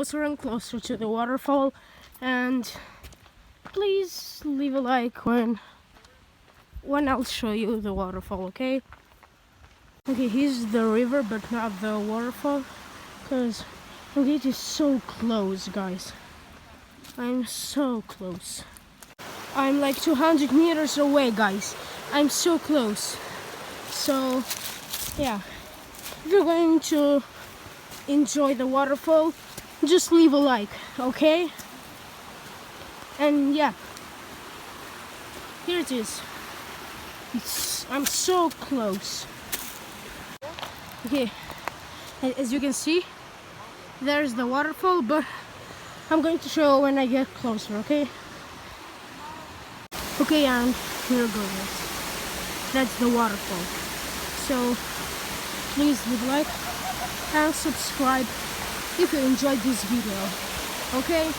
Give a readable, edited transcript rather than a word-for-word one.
closer and closer to the waterfall, and please leave a like when I'll show you the waterfall, okay? Okay, here's the river, but not the waterfall, because it is so close, guys. I'm so close. I'm like 200 meters away, guys. I'm so close. So, yeah. If you're going to enjoy the waterfall, just leave a like, okay? And yeah, here it is. I'm so close. Okay, as you can see, there's the waterfall, but I'm going to show when I get closer, okay? Okay, and here goes. That's the waterfall. So please leave a like and subscribe if you enjoyed this video, okay?